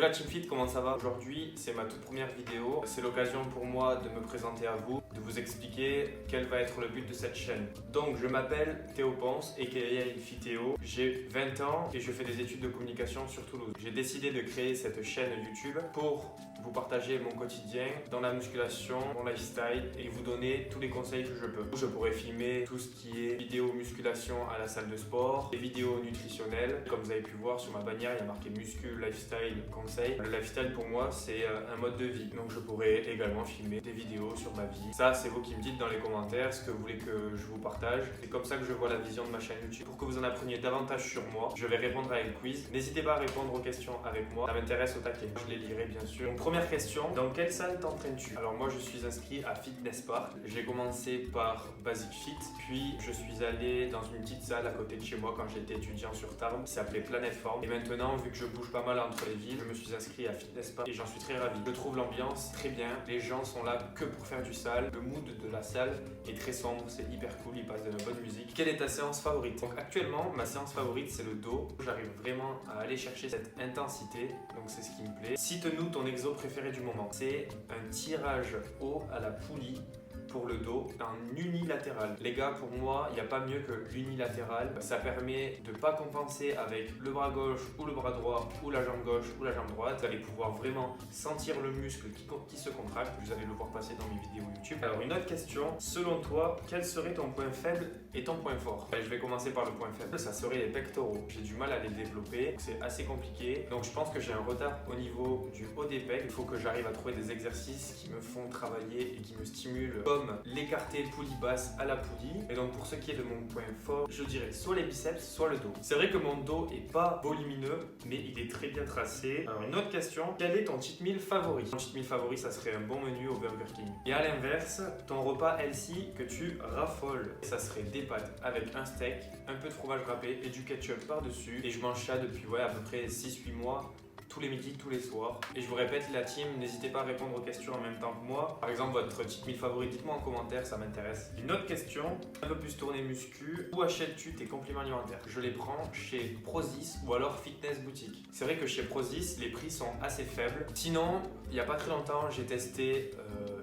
la Team Fit, comment ça va? Aujourd'hui, c'est ma toute première vidéo. C'est l'occasion pour moi de me présenter à vous, de vous expliquer quel va être le but de cette chaîne. Donc, je m'appelle Théo Ponce, aka Fitéo. J'ai 20 ans et je fais des études de communication sur Toulouse. J'ai décidé de créer cette chaîne YouTube pour vous partager mon quotidien dans la musculation, mon lifestyle et vous donner tous les conseils que je peux. Je pourrais filmer tout ce qui est vidéo musculation à la salle de sport, des vidéos nutritionnelles. Comme vous avez pu voir sur ma bannière, il y a marqué muscu, lifestyle, conseil. Le lifestyle pour moi, c'est un mode de vie. Donc je pourrais également filmer des vidéos sur ma vie. Ça, c'est vous qui me dites dans les commentaires ce que vous voulez que je vous partage. C'est comme ça que je vois la vision de ma chaîne YouTube. Pour que vous en appreniez davantage sur moi, je vais répondre à un quiz. N'hésitez pas à répondre aux questions avec moi. Ça m'intéresse au taquet. Je les lirai bien sûr. Donc, première question, dans quelle salle t'entraînes-tu? Alors moi, je suis inscrit à Fitness Park. J'ai commencé par Basic Fit, puis je suis allé dans une petite salle à côté de chez moi quand j'étais étudiant sur Tarbes. Ça s'appelait Planet Form. Et maintenant, vu que je bouge pas mal entre les villes, je me suis inscrit à Fitness Park et j'en suis très ravi. Je trouve l'ambiance très bien. Les gens sont là que pour faire du sale. Le mood de la salle est très sombre, c'est hyper cool, il passe de la bonne musique. Quelle est ta séance favorite? Donc actuellement, ma séance favorite, c'est le dos. J'arrive vraiment à aller chercher cette intensité, donc c'est ce qui me plaît. Cite-nous ton exo préféré du moment. C'est un tirage haut à la poulie pour le dos en unilatéral. Les gars, pour moi, il n'y a pas mieux que l'unilatéral. Ça permet de ne pas compenser avec le bras gauche ou le bras droit ou la jambe gauche ou la jambe droite. Vous allez pouvoir vraiment sentir le muscle qui se contracte. Vous allez le voir passer dans mes vidéos YouTube. Alors une autre question, selon toi, quel serait ton point faible et ton point fort? Je vais commencer par le point faible, ça serait les pectoraux. J'ai du mal à les développer, c'est assez compliqué. Donc je pense que j'ai un retard au niveau du haut des pecs. Il faut que j'arrive à trouver des exercices qui me font travailler et qui me stimulent, comme l'écarté poulie basse à la poulie. Et donc pour ce qui est de mon point fort, je dirais soit les biceps, soit le dos. C'est vrai que mon dos est pas volumineux, mais il est très bien tracé. Alors une autre question, quel est ton cheat meal favori? Ton cheat meal favori, ça serait un bon menu au Burger King. Et à l'inverse, ton repas healthy que tu raffoles, ça serait des pâtes avec un steak, un peu de fromage râpé et du ketchup par-dessus. Et je mange ça depuis à peu près 6-8 mois. Tous les midis, tous les soirs. Et je vous répète, la team, n'hésitez pas à répondre aux questions en même temps que moi. Par exemple, votre cheat meal favori, dites-moi en commentaire, ça m'intéresse. Une autre question, un peu plus tournée muscu. Où achètes-tu tes compléments alimentaires? Je les prends chez Prozis ou alors Fitness Boutique. C'est vrai que chez Prozis, les prix sont assez faibles. Sinon, il n'y a pas très longtemps, j'ai testé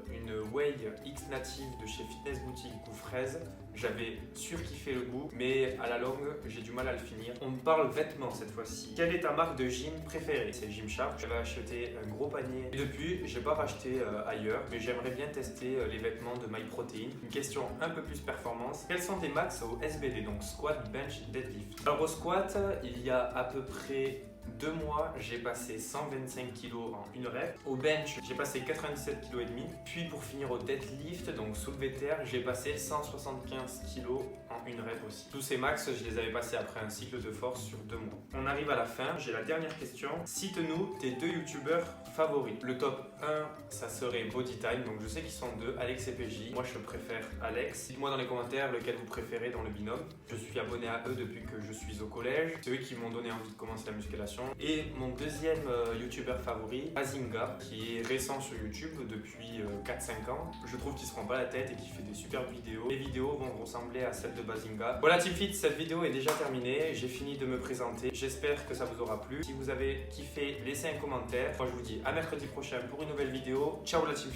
une Whey X Native de chez Fitness Boutique goût fraise. J'avais surkiffé le goût, mais à la longue, j'ai du mal à le finir. On me parle vêtements cette fois-ci. Quelle est ta marque de gym préférée? C'est Gymshark. J'avais acheté un gros panier. Et depuis, j'ai pas racheté ailleurs, mais j'aimerais bien tester les vêtements de MyProtein. Une question un peu plus performance. Quels sont tes max au SBD, donc squat, bench, deadlift? Alors au squat, il y a à peu près 2 mois, j'ai passé 125 kg en une rep. Au bench, j'ai passé 97,5 kg. Puis pour finir au deadlift, donc soulevé de terre, j'ai passé 175 kg en une rep aussi. Tous ces max, je les avais passés après un cycle de force sur 2 mois. On arrive à la fin, j'ai la dernière question. Cite-nous tes 2 youtubeurs favoris. Le top 1, ça serait Bodytime, donc je sais qu'ils sont 2, Alex et PJ. Moi, je préfère Alex. Dites-moi dans les commentaires lequel vous préférez dans le binôme. Je suis abonné à eux depuis que je suis au collège. C'est eux qui m'ont donné envie de commencer la musculation. Et mon deuxième youtubeur favori, Bazinga, qui est récent sur YouTube depuis 4-5 ans. Je trouve qu'il se prend pas la tête et qu'il fait des superbes vidéos. Les vidéos vont ressembler à celles de Bazinga. Voilà Team Fit, cette vidéo est déjà terminée. J'ai fini de me présenter. J'espère que ça vous aura plu. Si vous avez kiffé, laissez un commentaire. Moi je vous dis à mercredi prochain pour une nouvelle vidéo. Ciao la Team Fit.